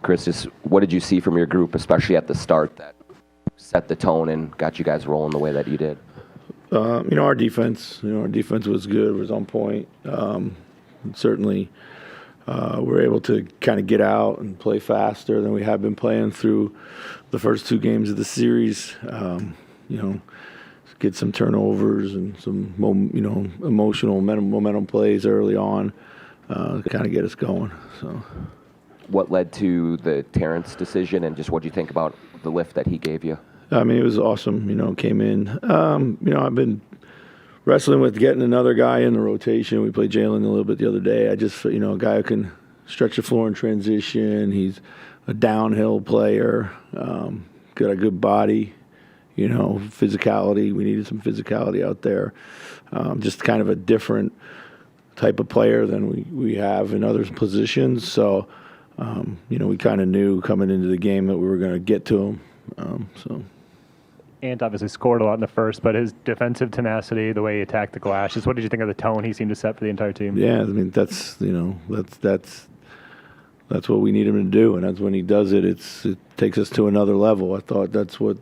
Chris, just what did you see from your group, especially at the start, that set the tone and got you guys rolling the way that you did? Our defense. Our defense was good, was on point. Certainly, we're able to kind of get out and play faster than we have been playing through the first 2 games of the series. Get some turnovers and some, emotional momentum plays early on, to kind of get us going. So, what led to the Terrence decision, and just what do you think about the lift that he gave you? I mean, it was awesome. Came in. I've been wrestling with getting another guy in the rotation. We played Jalen a little bit the other day. I just, a guy who can stretch the floor in transition. He's a downhill player. Got a good body. Physicality. We needed some physicality out there. Just kind of a different type of player than we have in other positions. So, we kind of knew coming into the game that we were going to get to him. Ant obviously scored a lot in the first, but his defensive tenacity, the way he attacked the glass, just what did you think of the tone he seemed to set for the entire team? Yeah, I mean, that's what we need him to do, and that's when he does it. It takes us to another level. I thought that's what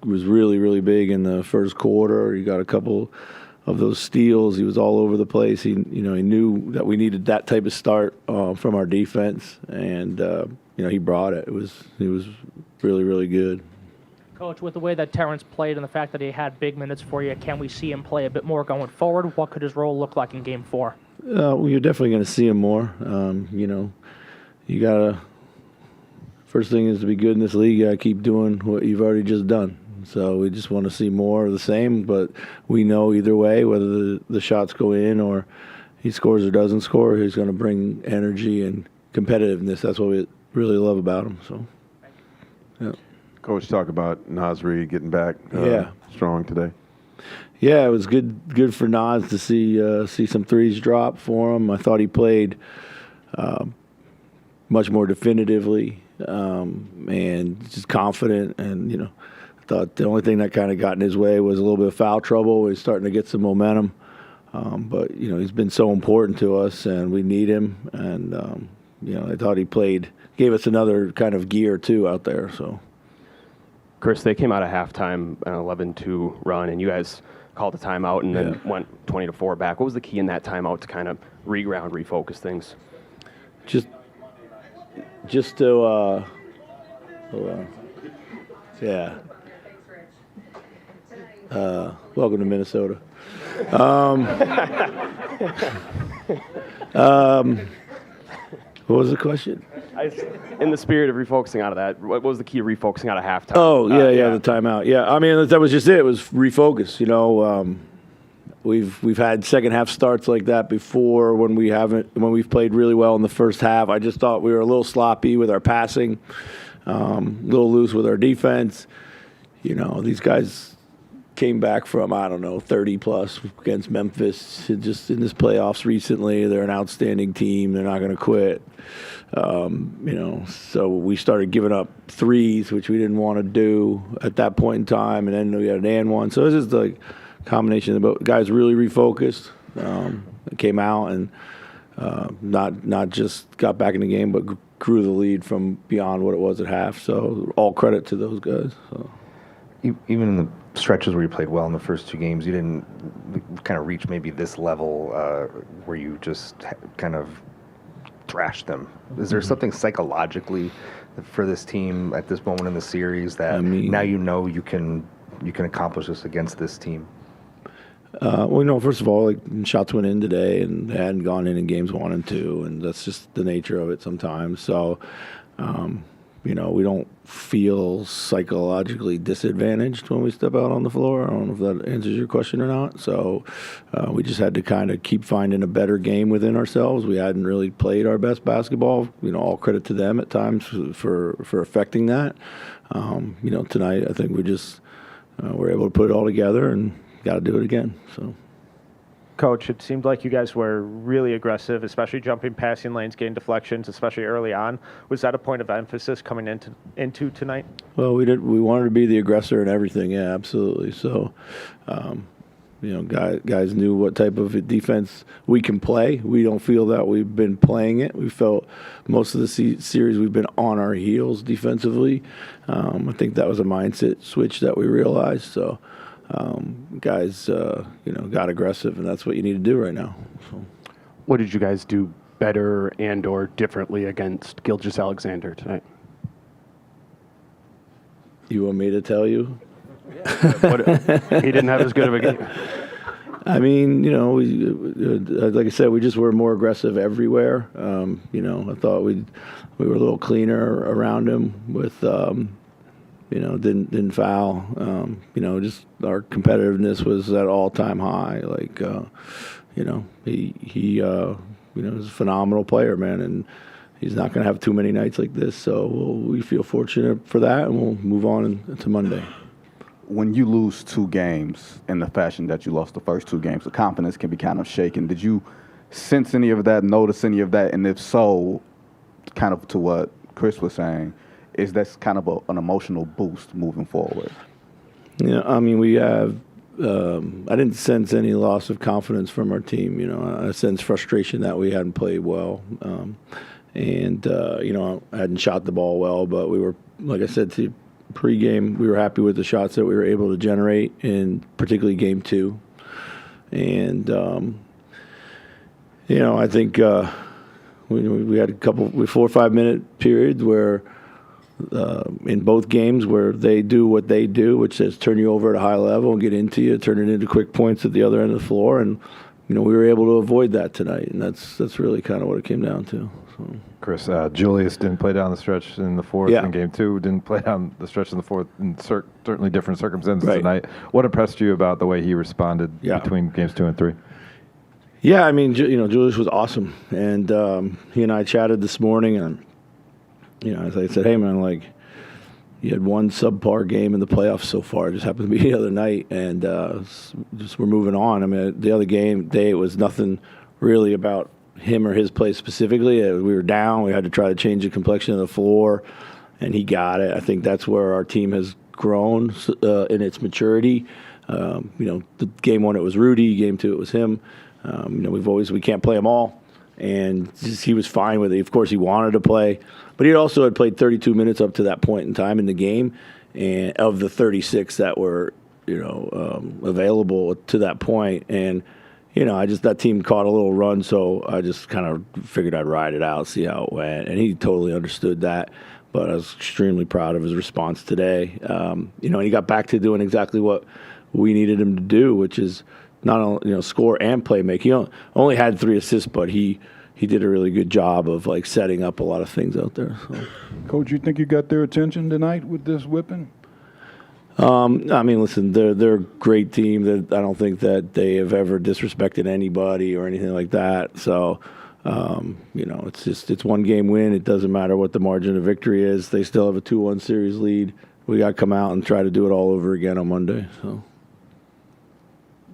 was really, really big in the first quarter. He got a couple of those steals. He was all over the place. He knew that we needed that type of start from our defense, and he brought it. He was really, really good. Coach, with the way that Terrence played and the fact that he had big minutes for you, can we see him play a bit more going forward? What could his role look like in Game 4? Well, you're definitely going to see him more. You got to – first thing is to be good in this league, you got to keep doing what you've already just done. So we just want to see more of the same, but we know either way, whether the shots go in or he scores or doesn't score, he's going to bring energy and competitiveness. That's what we really love about him. So, yeah. Coach, talk about Nasri getting back strong today. Yeah, it was good for Nas to see some threes drop for him. I thought he played much more definitively and just confident. And, I thought the only thing that kind of got in his way was a little bit of foul trouble. He's starting to get some momentum. But, he's been so important to us, and we need him. And, I thought he gave us another kind of gear, too, out there. So. Chris, they came out of halftime, an 11-2 run, and you guys called a timeout and then went 20-4 back. What was the key in that timeout to kind of reground, refocus things? Just to, welcome to Minnesota. What was the question? In the spirit of refocusing out of that, what was the key of refocusing out of halftime? Oh, the timeout. Yeah, I mean, that was just it. It was refocus. We've had second half starts like that before when we've played really well in the first half. I just thought we were a little sloppy with our passing, a little loose with our defense. These guys came back from, 30-plus against Memphis just in this playoffs recently. They're an outstanding team. They're not going to quit. So we started giving up threes, which we didn't want to do at that point in time, and then we had an and one. So it was just a combination of the guys really refocused, came out and not just got back in the game, but grew the lead from beyond what it was at half. So all credit to those guys. So. Even in the stretches where you played well in the first 2 games, you didn't kind of reach maybe this level where you just kind of thrashed them. Is there something psychologically for this team at this moment in the series that now you can accomplish this against this team? First of all, shots went in today, and they hadn't gone in games 1 and 2, and that's just the nature of it sometimes. So, we don't feel psychologically disadvantaged when we step out on the floor. I don't know if that answers your question or not. So we just had to kind of keep finding a better game within ourselves. We hadn't really played our best basketball. All credit to them at times for affecting that. Tonight I think we just were able to put it all together and got to do it again. So. Coach, it seemed like you guys were really aggressive, especially jumping passing lanes, getting deflections, especially early on. Was that a point of emphasis coming into tonight? Well, we wanted to be the aggressor in everything. Yeah, absolutely. So, Guys knew what type of defense we can play. We don't feel that we've been playing it. We felt most of the series we've been on our heels defensively. I think that was a mindset switch that we realized. So guys, got aggressive, and that's what you need to do right now. So. What did you guys do better and or differently against Gilgeous-Alexander tonight? You want me to tell you? He didn't have as good of a game. I mean, like I said, we just were more aggressive everywhere. I thought we were a little cleaner around him with, didn't foul. Just our competitiveness was at all-time high. He is a phenomenal player, man, and he's not going to have too many nights like this. So we feel fortunate for that, and we'll move on to Monday. When you lose 2 games in the fashion that you lost the first 2 games, the confidence can be kind of shaken. Did you sense any of that, notice any of that? And if so, kind of to what Chris was saying, is that kind of an emotional boost moving forward? Yeah, I mean, we have I didn't sense any loss of confidence from our team. I sensed frustration that we hadn't played well. I hadn't shot the ball well, but we were, like I said to you, pre-game, we were happy with the shots that we were able to generate, in particularly game 2. And, I think we had a 4 or 5 minute periods where in both games where they do what they do, which is turn you over at a high level and get into you, turn it into quick points at the other end of the floor. And, we were able to avoid that tonight. And that's really kind of what it came down to. So. Chris, Julius didn't play down the stretch in the fourth in game 2, didn't play down the stretch in the fourth in certainly different circumstances tonight. What impressed you about the way he responded between games 2 and 3? Yeah, I mean, Julius was awesome. And he and I chatted this morning, and, as I said, hey, man, you had one subpar game in the playoffs so far. It just happened to be the other night, and just we're moving on. I mean, the other day, it was nothing really about him or his play specifically. We were down. We had to try to change the complexion of the floor, and he got it. I think that's where our team has grown in its maturity. The game 1 it was Rudy, game 2 it was him. We can't play them all, and he was fine with it. Of course, he wanted to play, but he also had played 32 minutes up to that point in time in the game, and of the 36 that were available to that point. And that team caught a little run, so I just kind of figured I'd ride it out, see how it went. And he totally understood that, but I was extremely proud of his response today. And he got back to doing exactly what we needed him to do, which is not only, score and play make. He only had 3 assists, but he did a really good job of setting up a lot of things out there. So. Coach, you think you got their attention tonight with this whipping? I mean, listen, they're a great team. I don't think that they have ever disrespected anybody or anything like that. So, it's one game win. It doesn't matter what the margin of victory is. They still have a 2-1 series lead. We got to come out and try to do it all over again on Monday. So.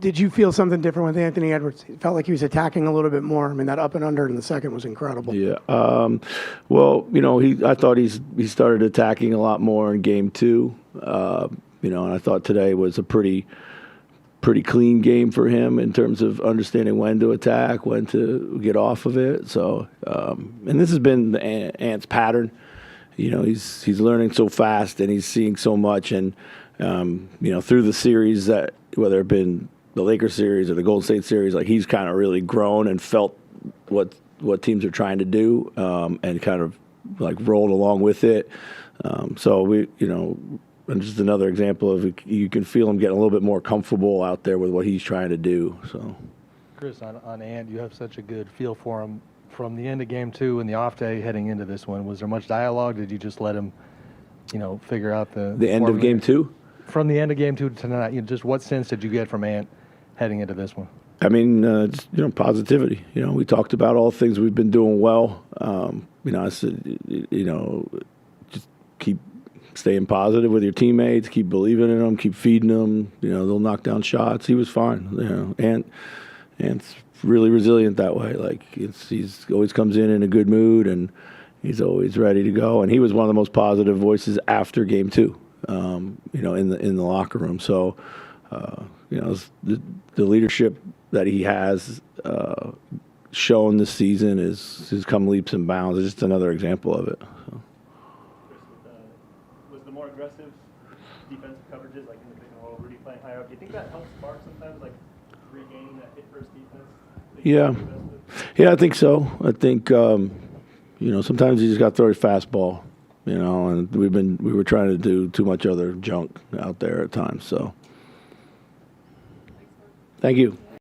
Did you feel something different with Anthony Edwards? It felt like he was attacking a little bit more. I mean, that up and under in the second was incredible. Yeah. I thought he started attacking a lot more in game 2. And I thought today was a pretty clean game for him in terms of understanding when to attack, when to get off of it. So, and this has been the Ant's pattern. He's learning so fast and he's seeing so much. And, through the series that, whether it been the Lakers series or the Golden State series, he's kind of really grown and felt what teams are trying to do, and kind of rolled along with it. And just another example of you can feel him getting a little bit more comfortable out there with what he's trying to do. So, Chris, on Ant, you have such a good feel for him from the end of game 2 and the off day heading into this one. Was there much dialogue? Did you just let him, figure out the end of game 2? From the end of game 2 to tonight, just what sense did you get from Ant heading into this one? I mean, just, positivity. We talked about all the things we've been doing well. I said, just keep staying positive with your teammates, keep believing in them, keep feeding them. They'll knock down shots. He was fine. Ant's really resilient that way. He's always comes in a good mood, and he's always ready to go. And he was one of the most positive voices after game 2. In the locker room. So, the leadership that he has shown this season has come leaps and bounds. It's just another example of it. So. Was the more aggressive defensive coverages, like in the pick and roll, Rudy playing higher up, do you think that helps Spark sometimes, like regaining that hit first defense? Yeah, I think so. I think sometimes you just got to throw your fastball, and we were trying to do too much other junk out there at times. So, thank you.